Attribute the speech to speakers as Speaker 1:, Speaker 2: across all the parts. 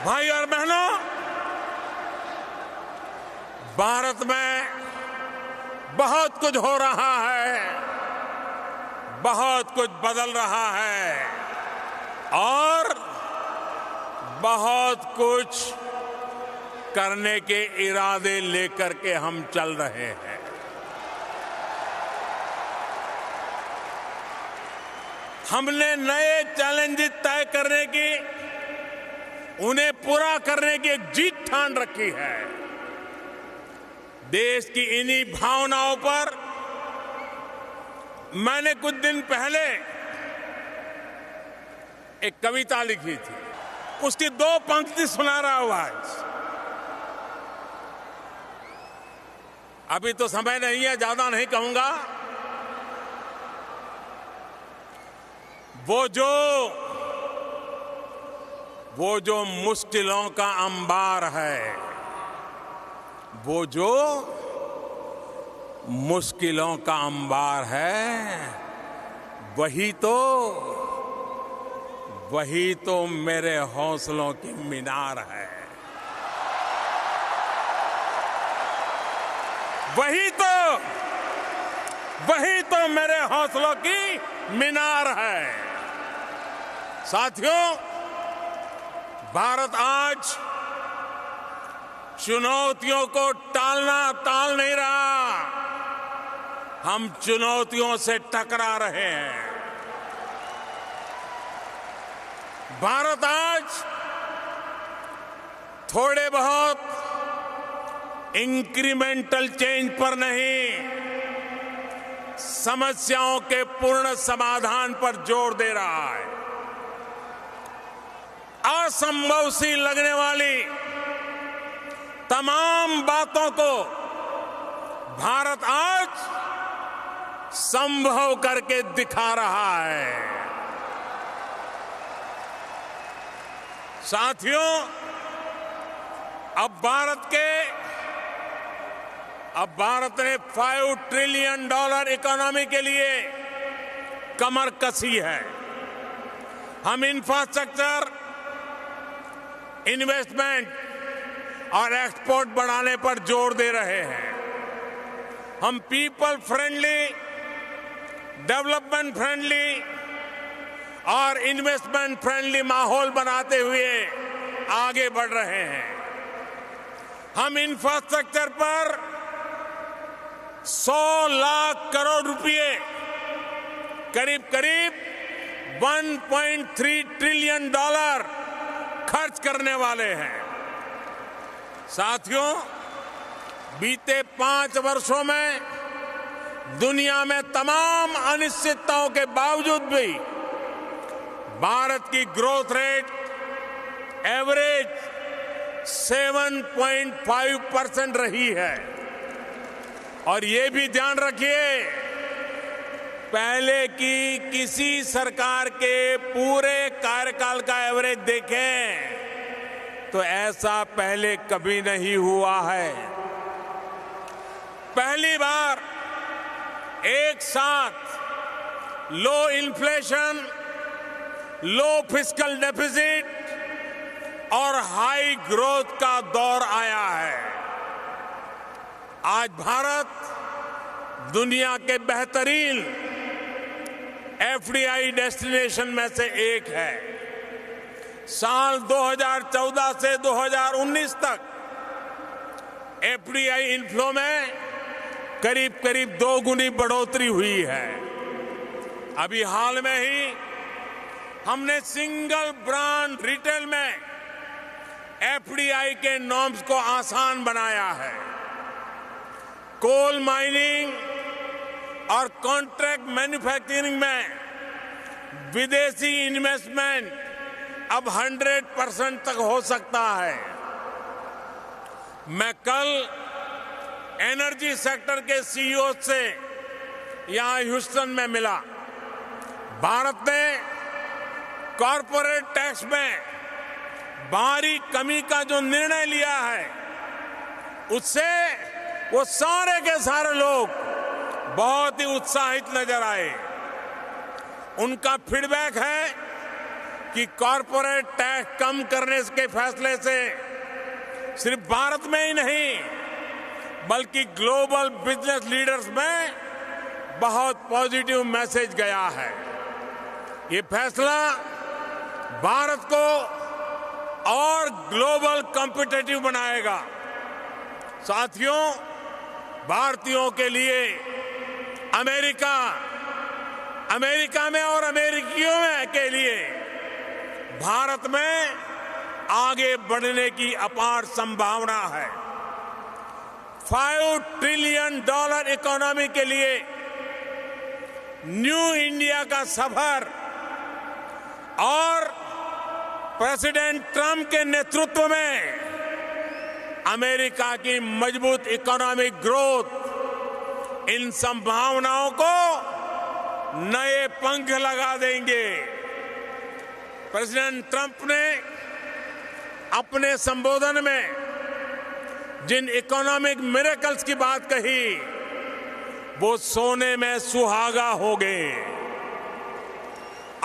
Speaker 1: भाई और बहनों, भारत में बहुत कुछ हो रहा है, बहुत कुछ बदल रहा है और बहुत कुछ करने के इरादे लेकर के हम चल रहे हैं। हमने नए चैलेंजेस तय करने की, उन्हें पूरा करने की एक जीत ठान रखी है। देश की इन्हीं भावनाओं पर मैंने कुछ दिन पहले एक कविता लिखी थी, उसकी 2 पंक्ति सुना रहा हूं आज। अभी तो समय नहीं है, ज्यादा नहीं कहूंगा। वो जो मुश्किलों का अंबार है, वो जो मुश्किलों का अंबार है, वही तो मेरे हौसलों की मीनार है। वही तो मेरे हौसलों की मीनार है। साथियों, भारत आज चुनौतियों को टाल नहीं रहा, हम चुनौतियों से टकरा रहे हैं। भारत आज थोड़े बहुत इंक्रीमेंटल चेंज पर नहीं, समस्याओं के पूर्ण समाधान पर जोर दे रहा है। असंभव सी लगने वाली तमाम बातों को भारत आज संभव करके दिखा रहा है। साथियों, अब भारत ने $5 ट्रिलियन इकोनॉमी के लिए कमर कसी है। हम इंफ्रास्ट्रक्चर, इन्वेस्टमेंट और एक्सपोर्ट बढ़ाने पर जोर दे रहे हैं। हम पीपल फ्रेंडली, डेवलपमेंट फ्रेंडली और इन्वेस्टमेंट फ्रेंडली माहौल बनाते हुए आगे बढ़ रहे हैं। हम इंफ्रास्ट्रक्चर पर 100 लाख करोड़ रुपए, करीब 1.3 ट्रिलियन खर्च करने वाले हैं। साथियों, बीते 5 वर्षों में दुनिया में तमाम अनिश्चितताओं के बावजूद भी भारत की ग्रोथ रेट एवरेज 7.5% रही है। और ये भी ध्यान रखिए, पहले की किसी सरकार के पूरे कार्यकाल का एवरेज देखें तो ऐसा पहले कभी नहीं हुआ है। पहली बार एक साथ लो इन्फ्लेशन, लो फिस्कल डेफिसिट और हाई ग्रोथ का दौर आया है। आज भारत दुनिया के बेहतरीन एफडीआई डेस्टिनेशन में से एक है। साल 2014 से 2019 तक एफडीआई इनफ्लो में करीब 2 गुनी बढ़ोतरी हुई है। अभी हाल में ही हमने सिंगल ब्रांड रिटेल में एफडीआई के नॉर्म्स को आसान बनाया है। कोल माइनिंग और कॉन्ट्रैक्ट मैन्युफैक्चरिंग में विदेशी इन्वेस्टमेंट अब 100% तक हो सकता है। मैं कल एनर्जी सेक्टर के सीईओ से यहां ह्यूस्टन में मिला। भारत ने कॉरपोरेट टैक्स में भारी कमी का जो निर्णय लिया है, उससे वो सारे के सारे लोग बहुत ही उत्साहित नजर आए। उनका फीडबैक है कि कॉरपोरेट टैक्स कम करने के फैसले से सिर्फ भारत में ही नहीं बल्कि ग्लोबल बिजनेस लीडर्स में बहुत पॉजिटिव मैसेज गया है। ये फैसला भारत को और ग्लोबल कॉम्पिटिटिव बनाएगा। साथियों, भारतीयों के लिए अमेरिका में और अमेरिकियों में के लिए भारत में आगे बढ़ने की अपार संभावना है। $5 ट्रिलियन इकोनॉमी के लिए न्यू इंडिया का सफर और प्रेसिडेंट ट्रंप के नेतृत्व में अमेरिका की मजबूत इकोनॉमिक ग्रोथ इन संभावनाओं को नए पंख लगा देंगे। प्रेसिडेंट ट्रंप ने अपने संबोधन में जिन इकोनॉमिक मिरेकल्स की बात कही वो सोने में सुहागा हो गए।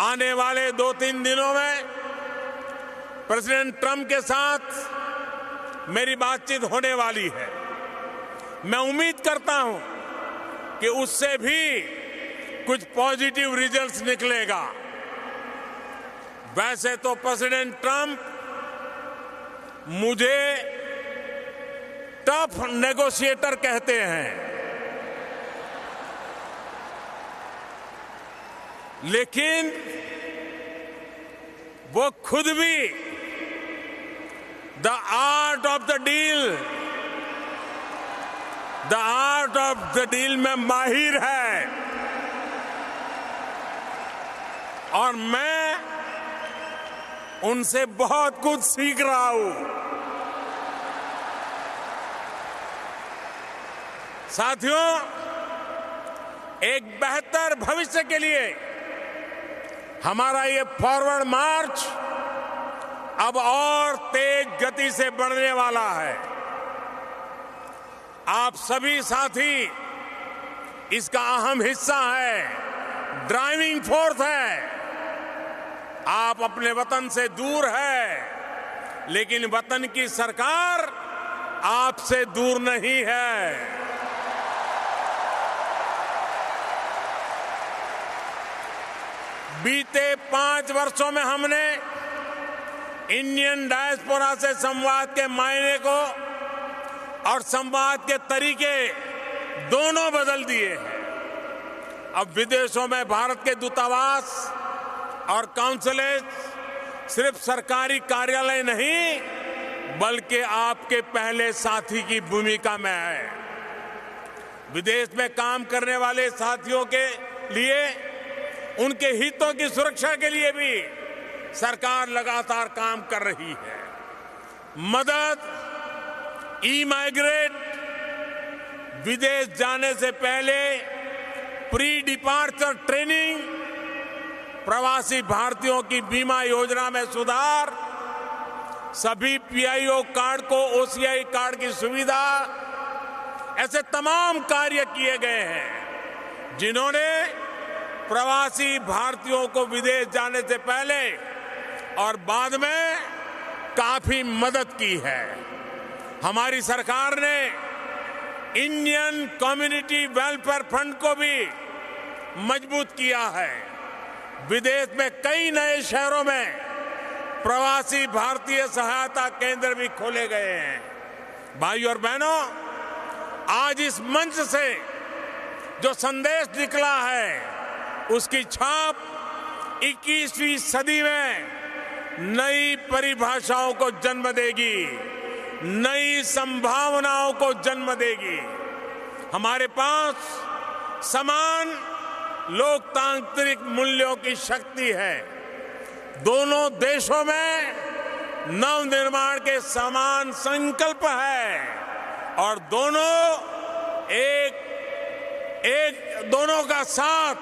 Speaker 1: आने वाले 2-3 दिनों में प्रेसिडेंट ट्रंप के साथ मेरी बातचीत होने वाली है। मैं उम्मीद करता हूं कि उससे भी कुछ पॉजिटिव रिजल्ट्स निकलेगा। वैसे तो प्रेसिडेंट ट्रंप मुझे टफ नेगोशिएटर कहते हैं, लेकिन वो खुद भी the art of the deal में माहिर है और मैं उनसे बहुत कुछ सीख रहा हूं। साथियों, एक बेहतर भविष्य के लिए हमारा ये फॉरवर्ड मार्च अब और तेज गति से बढ़ने वाला है। आप सभी साथी इसका अहम हिस्सा है, ड्राइविंग फोर्स है। आप अपने वतन से दूर है, लेकिन वतन की सरकार आपसे दूर नहीं है। बीते 5 वर्षों में हमने इंडियन डायस्पोरा से संवाद के मायने को और संवाद के तरीके दोनों बदल दिए हैं। अब विदेशों में भारत के दूतावास और काउंसलेट सिर्फ सरकारी कार्यालय नहीं बल्कि आपके पहले साथी की भूमिका में है। विदेश में काम करने वाले साथियों के लिए उनके हितों की सुरक्षा के लिए भी सरकार लगातार काम कर रही है। मदद, ई-माइग्रेट, विदेश जाने से पहले प्री डिपार्चर ट्रेनिंग, प्रवासी भारतीयों की बीमा योजना में सुधार, सभी पीआईओ कार्ड को ओसीआई कार्ड की सुविधा, ऐसे तमाम कार्य किए गए हैं जिन्होंने प्रवासी भारतीयों को विदेश जाने से पहले और बाद में काफी मदद की है। हमारी सरकार ने इंडियन कम्युनिटी वेलफेयर फंड को भी मजबूत किया है। विदेश में कई नए शहरों में प्रवासी भारतीय सहायता केंद्र भी खोले गए हैं। भाइयों और बहनों, आज इस मंच से जो संदेश निकला है उसकी छाप 21वीं सदी में नई परिभाषाओं को जन्म देगी, नई संभावनाओं को जन्म देगी। हमारे पास समान लोकतांत्रिक मूल्यों की शक्ति है। दोनों देशों में नवनिर्माण के समान संकल्प है और दोनों का साथ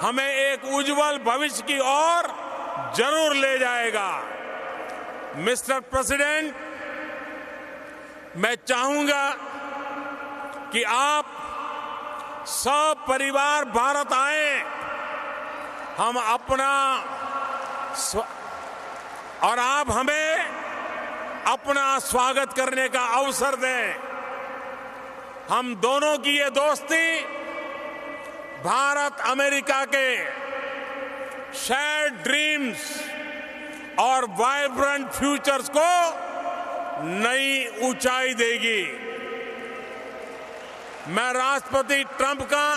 Speaker 1: हमें एक उज्जवल भविष्य की ओर जरूर ले जाएगा। मिस्टर प्रेसिडेंट, मैं चाहूंगा कि आप सब परिवार भारत आए। हम अपना और आप हमें अपना स्वागत करने का अवसर दें। हम दोनों की ये दोस्ती भारत अमेरिका के शेयर्ड ड्रीम्स और वाइब्रेंट फ्यूचर्स को नई ऊंचाई देगी। मैं राष्ट्रपति ट्रंप का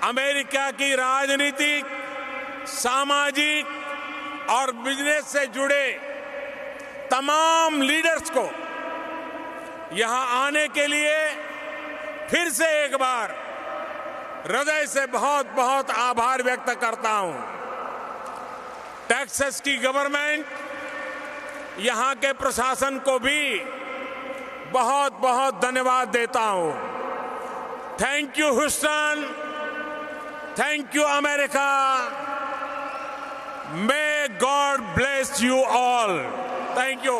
Speaker 1: अमेरिका की राजनीतिक, सामाजिक और बिजनेस से जुड़े तमाम लीडर्स को यहां आने के लिए फिर से एक बार हृदय से बहुत बहुत आभार व्यक्त करता हूं। टेक्सास की गवर्नमेंट, यहां के प्रशासन को भी बहुत बहुत धन्यवाद देता हूं। Thank you Houston, thank you America, may God bless you all. Thank you.